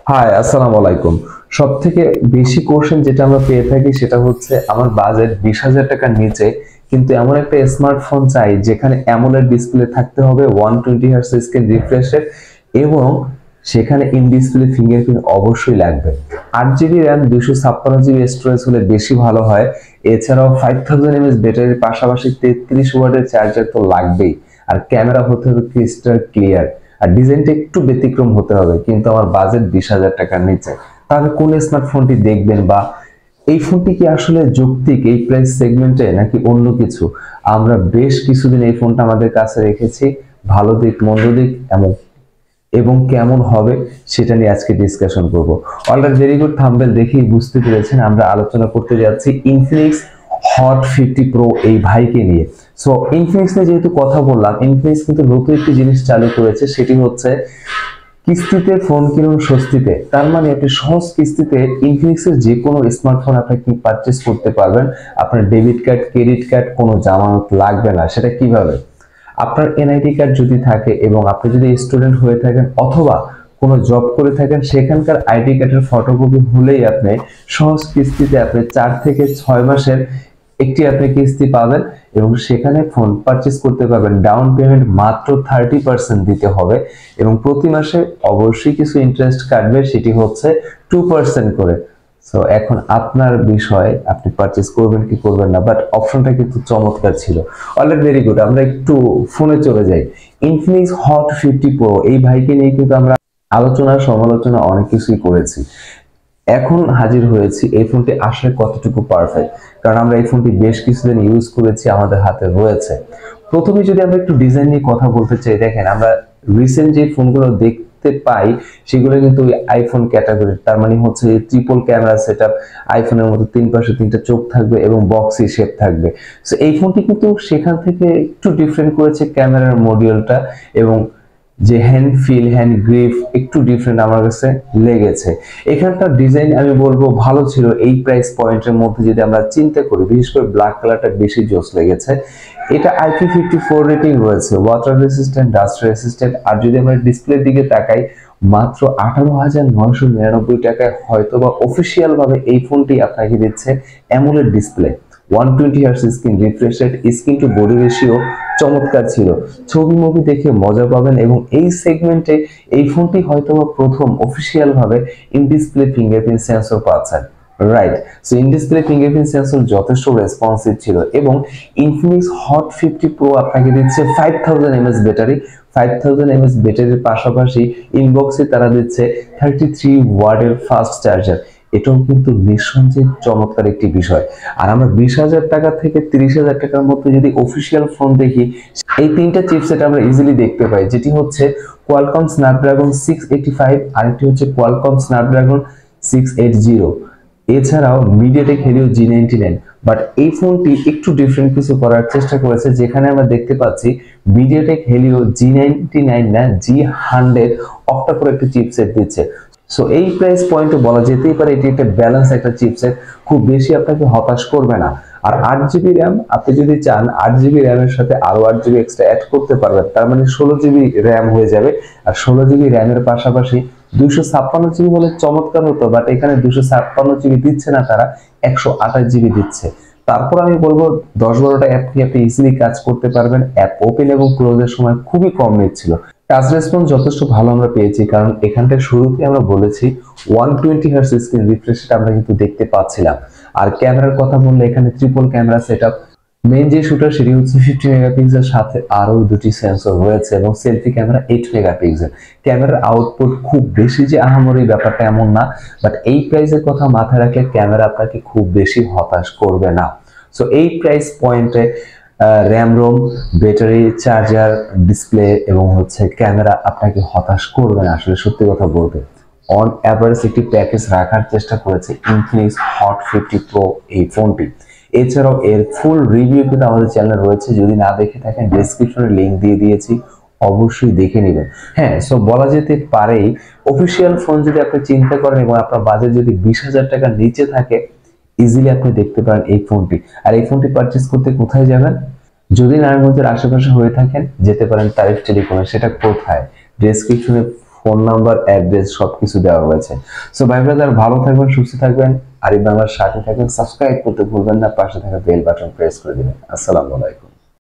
High, আসসালামু আলাইকুম। সব থেকে বেশি কোশ্চেন যেটা আমরা পেয়ে থাকি সেটা হচ্ছে আমার বাজেট 20,000 টাকার নিচে, কিন্তু এমন একটা স্মার্টফোন চাই যেখানে অ্যামোলেড ডিসপ্লে থাকতে হবে, 120 হার্টজ স্ক্রিন রিফ্রেশ রেট, এবং সেখানে ইন ডিসপ্লে ফিঙ্গারপ্রিন্ট অবশ্যই লাগবে। 8 জিবি র্যাম, 256 জিবি স্টোরেজ হলে বেশি ভালো হয়। এছাড়াও 5000 mAh ব্যাটারির পাশাপাশি 33 ওয়াটের চার্জার তো লাগবেই। আর ক্যামেরা হতে হবে ক্রিস্টাল ক্লিয়ার। আর ডিজাইনটা একটু ব্যতিক্রম হতে হবে, কিন্তু আমার বাজেট 20,000 টাকার নিচে। তাহলে কোন স্মার্টফোনটি দেখবেন, বা এই ফোনটি কি আসলে যৌক্তিক এই প্রাইস সেগমেন্টে নাকি অন্য কিছু? আমরা বেশ কিছুদিন এই ফোনটা আমাদের কাছে রেখেছি, ভালো দিক মন্দ দিক এবং কেমন হবে সেটা নিয়ে আজকে ডিসকাশন করব। অলরেডি ভেরি গুড, থাম্বনেল দেখেই বুঝতে পেরেছেন আমরা আলোচনা করতে যাচ্ছি ইনফিনিক্স হট 50 প্রো এই ভাইকে নিয়ে। সো ইনফিনিক্স নিয়ে যেহেতু কথা বললাম, ইনফিনিক্স কিন্তু নতুন একটি জিনিস চালু করেছে, সেটি হচ্ছে কিস্তিতে ফোন কিনুন স্বস্তিতে। তার মানে আপনি সহজ কিস্তিতে ইনফিনিক্সের যে কোনো স্মার্টফোন আপনি কি পারচেজ করতে পারবেন। আপনার ডেবিট কার্ড, ক্রেডিট কার্ড, কোনো জামানত লাগবে না। সেটা কিভাবে? আপনার এনআইডি কার্ড যদি থাকে এবং আপনি যদি স্টুডেন্ট হয়ে থাকেন অথবা কোনো জব করে থাকেন, সেখানকার আইডি কার্ডের ফটোকপি হলেই আপনি সহজ কিস্তিতে আপনি 4 থেকে 6 মাসের একটি আপনি কিস্তি পাবেন এবং সেখানে ফোন পারচেজ করতে পারবেন। ডাউন পেমেন্ট মাত্র 30% দিতে হবে এবং প্রতি মাসে অবশ্যই কিছু ইন্টারেস্ট কাটবে, সেটি হচ্ছে 2% করে। সো এখন আপনার বিষয়, আপনি পারচেজ করবেন কি করবেন না, বাট অপশনটা কিন্তু চমৎকার ছিল। Already very good. আমরা একটু ফোনে চলে যাই। ইনফিনিক্স হট 50 প্রো এই ভাইকে নিয়ে কিন্তু আমরা আলোচনা সমালোচনা অনেক কিছুই করেছি। এখন হাজির হয়েছি এই ফোনটি আসলে কতটুকু পারফেক্ট, কারণ আমরা এই ফোনটি বেশ কিছুদিন ইউজ করেছি, আমাদের হাতে রয়েছে। প্রথমে যদি আমরা একটু ডিজাইন নিয়ে কথা বলতে চাই, দেখেন আমরা রিসেন্ট যে ফোনগুলো দেখতে পাই সেগুলো কিন্তু ওই আইফোন ক্যাটাগরির। তার মানে হচ্ছে ট্রিপল ক্যামেরা সেটআপ, আইফোনের মতো 3 পাশে 3টা চোখ থাকবে এবং বক্সি শেপ থাকবে। সো এই ফোনটি কিন্তু সেখান থেকে একটু ডিফারেন্ট করেছে ক্যামেরার মডিউলটা, এবং যে হ্যান্ড ফিল, হ্যান্ড গ্রিপ একটু ডিফারেন্ট আমার কাছে লেগেছে। এখানকার ডিজাইন আমি বলবো ভালো ছিল। এই প্রাইস পয়েন্টের মধ্যে যদি আমরা চিন্তা করি, বিশেষ করে ব্ল্যাক কালারটা বেশি জোস লেগেছে। এটা IP54 রেটিং রয়েছে, ওয়াটার রেসিস্ট্যান্ট, ডাস্ট রেসিস্ট্যান্ট। আর যদি আমরা ডিসপ্লের দিকে তাকাই, মাত্র 18,999 টাকায় হয়তোবা অফিসিয়াল ভাবে এই ফোনটি আপনাকে দিচ্ছে AMOLED display, 120 hertz screen refresh rate, screen to body ratio চমৎকার ছিল। ছবি মুভি দেখে মজা পাবেন এবং এই সেগমেন্টে এই ফোনটি হয়তোবা প্রথম অফিসিয়াল ভাবে ইন ডিসপ্লে ফিঙ্গারপ্রিন্ট সেন্সর পাচ্ছেন। Right. So in display fingerprint sensor যথেষ্ট রেসপন্সিভ ছিল এবং ইনফিনিক্স হট 50 প্রো আপনাকে দিচ্ছে 5000 mAh ব্যাটারি। 5000 mAh ব্যাটারির পাশাপাশি ইনবক্সে তারা দিচ্ছে 33 ওয়াটের ফাস্ট চার্জার। এটাও কিন্তু নিঃসন্দেহে চমৎকার একটি বিষয়। আর আমরা 20,000 টাকা থেকে 30,000 টাকার মধ্যে যদি অফিসিয়াল ফোন দেখি, এই তিনটা চিপসেট আমরা ইজিলি দেখতে পাই, যেটি হচ্ছে কোয়ালকম স্ন্যাপড্রাগন 685, আরেকটি হচ্ছে কোয়ালকম স্ন্যাপড্রাগন 680, এছাড়াও মিডিয়াটেক হেলিও G99। বাট এই ফোনটি একটু ডিফারেন্ট কিছু করার চেষ্টা করেছে, যেখানে আমরা দেখতে পাচ্ছি মিডিয়াটেক হেলিও G99 না G100 অক্টা করে একটি চিপসেট দিচ্ছে। সো এই প্রাইস পয়েন্টে বলা যেতেই পারে এটি একটা ব্যালেন্স একটা চিপসেট, খুব বেশি আপনাকে হতাশ করবে না। আর 8 জিবি র্যাম, আপনি যদি চান 8 জিবি র্যামের সাথে আরো 8 জিবি এক্সট্রা অ্যাড করতে পারবেন, তার মানে 16 জিবি র্যাম হয়ে যাবে। আর 16 জিবি র্যামের পাশাপাশি 256 জিবি হলে চমৎকার হতো, বাট এখানে 256 জিবি দিচ্ছে না, তারা 128 জিবি দিচ্ছে। তারপর আমি বলবো 10-12টা অ্যাপ নিয়ে আপনি ইজিলি কাজ করতে পারবেন। অ্যাপ ওপেন এবং ক্লোজের সময় খুবই কম নিচ্ছিল। টাচ রেসপন্স যথেষ্ট ভালো আমরা পেয়েছি, কারণ এখানটায় শুরুতে আমরা বলেছি 120 হার্টজ স্ক্রিন রিফ্রেশ রেট আমরা কিন্তু দেখতে পাচ্ছিলাম। আর ক্যামেরার কথা বললে এখানে ট্রিপল ক্যামেরা সেটআপ, মেইন যে শুটার সেটি হচ্ছে 50 মেগাপিক্সেল, সাথে আরো দুটি সেন্সর রয়েছে এবং সেলফি ক্যামেরা 8 মেগাপিক্সেল। ক্যামেরার আউটপুট খুব বেশি যে আহামরি ব্যাপারটা এমন না, বাট এই প্রাইসের কথা মাথায় রাখলে ক্যামেরা আপনাকে খুব বেশি হতাশ করবে না। সো এই প্রাইস পয়েন্টে RAM ROM, battery, charger, display এবং হচ্ছে ক্যামেরা আপনাকে হতাশ করবে না। আসলে সত্যি কথা বলতে অন অ্যাভারেজ একটি প্যাকেজ রাখার চেষ্টা করেছে ইনফিনিক্স হট 50 প্রো এই ফোনটি। এছাড়াও এর ফুল রিভিউ কিন্তু আমাদের চ্যানেলে রয়েছে, যদি না দেখে থাকেন ডেসক্রিপশনে লিংক দিয়ে দিয়েছি, অবশ্যই দেখে নেবেন। হ্যাঁ, সো বলা যেতে পারে অফিসিয়াল ফোন যদি আপনি চিন্তা করেন এবং আপনার বাজেট যদি 20,000 টাকার নিচে থাকে, ইজিলি আপনি দেখতে পারেন এই ফোনটি। আর এই ফোনটি পারচেজ করতে কোথায় যাবেন? যদি নারায়ণগঞ্জের আশেপাশে হয়ে থাকেন, যেতে পারেন তারিফ টেলিকমে। সেটা কোথায়? ডেসক্রিপশনে ফোন নাম্বার, অ্যাড্রেস সবকিছু দেওয়া হয়েছে। সো ভাই ব্রাদার, ভালো থাকবেন, সুস্থ থাকবেন, আরিফ বাংলার সাথে থাকবেন, সাবস্ক্রাইব করতে ভুলবেন না, পাশে থাকা বেল বাটন প্রেস করে দিবেন। আসসালামু আলাইকুম।